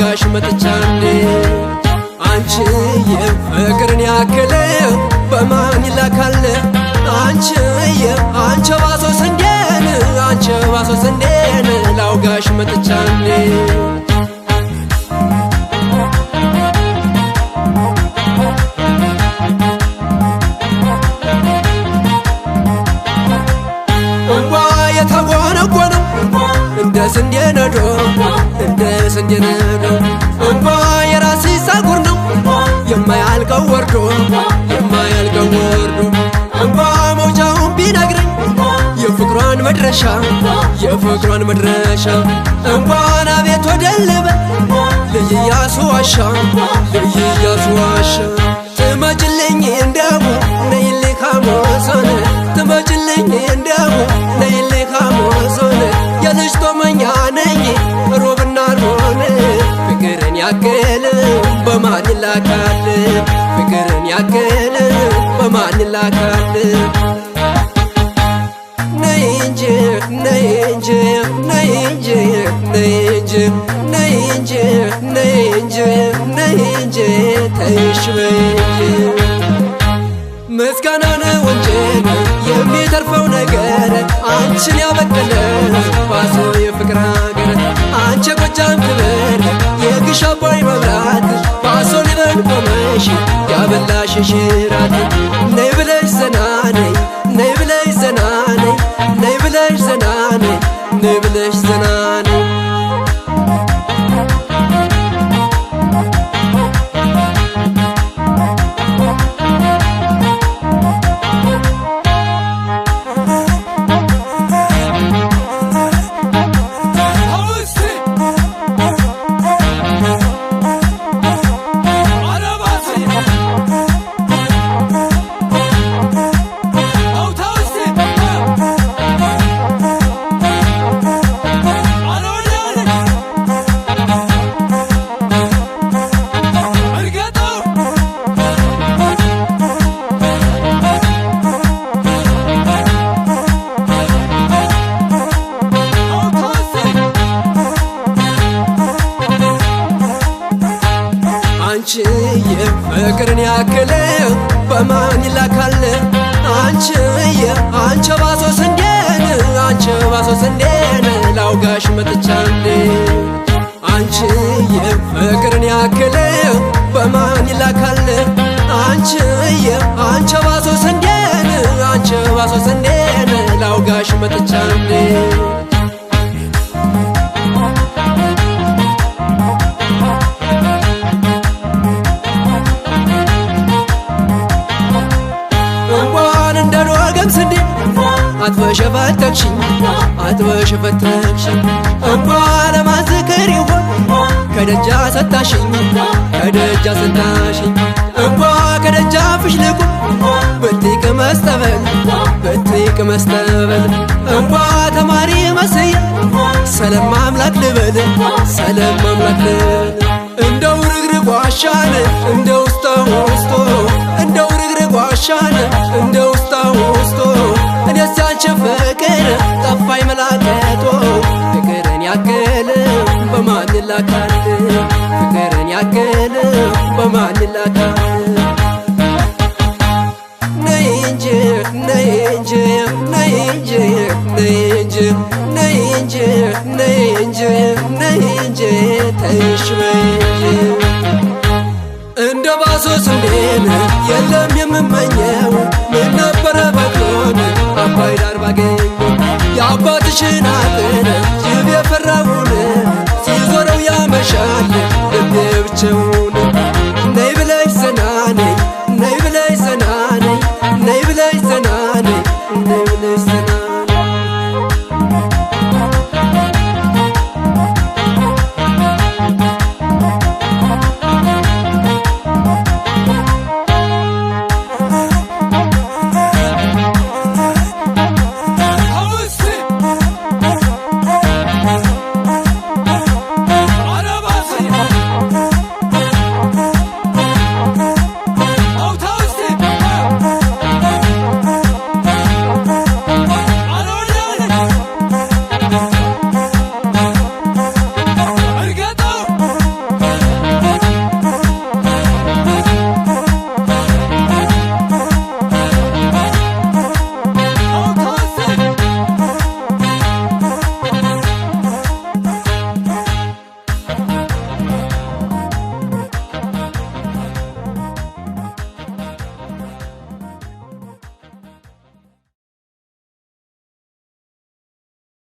ላውጋሽ መጥቻለሁ አንቺ የፍቅርን ያክል በማን ይላካል አንቺ ባሶ ስንዴን አንቺ ባሶ ስንዴን ላውጋሽ መጥቻለሁ እንደ ስንዴ ነዶ እንባ የራስ ፀጉር ነው የማያልቀው ወርዶ እንባ መውጫውን ቢነግረኝ የፍቅሯን መድረሻ እንባን አቤት ወደልበ ለኢያሱ ዋሻ ትመጭልኝ እንደሙ ነይልኝ ካሞሶን ትመጭልኝ እንደሙ ነይልኝ ካሞሶን የልጅ ጦመኛ ነኝ ሮብና ሮን ፍቅርን ያክል በማን ይላካል ፍቅርን ያክል በማን ይላካል ነይ እንጂ ተይሽ በይ ምስጋና ነው እንጂ የሚተርፈው ነገር አንቺን ያበቀለ ባሶ የፍቅር ሀገር አንቺ ጎጃም ክብር የግሽ አባይ መብራት ባሶ ሊበን ቆመሽ ያበላሽ ሽራት ነይ ብለሽ ዘና ነይ ነይ ብለሽ ዘና ነይ ነይ ብለሽ ዘና ነይ ነይ ብለሽ ዘና ነይ ፍቅርን ያክል በማን ይላካል አንቺ ባሶ ስንዴን ላውጋሽ መጥቻለሁ አንቺ ፍቅርን ያክል በማን ይላካል አንቺ ባሶ ስንዴን ላውጋሽ መጥቻለሁ አትበሸፈተክሽኝ እንባ ለማዝከር ይሆን ከደጃ ሰጣሽኝ እንባ ከደጃፍሽ ልቁም በትይቅ መስጠበል እንባ ተማሪ መስያ ሰለም አምላክ ልበል እንደው ርግርግ ዋሻን እንደ ውስጥ እንደው ርግርግ ዋሻን እንደ ውስጥ እኔስ ያንቺ ፍቅር ጠፋኝ መላከቶ ፍቅርን ያክል በማን ይላካል ፍቅርን ያክል በማን ይላካል ነይ እንጂ ተይሽ በይ እንደ ባሶ ስንዴን የለም የምመኘው ምን ነበረ በቅሎን አባይ ዳር ባገኘው የአባትሽን አጥር ጅብ የፈራውን ሲዞረው ያመሻል ልቤ ብቻውን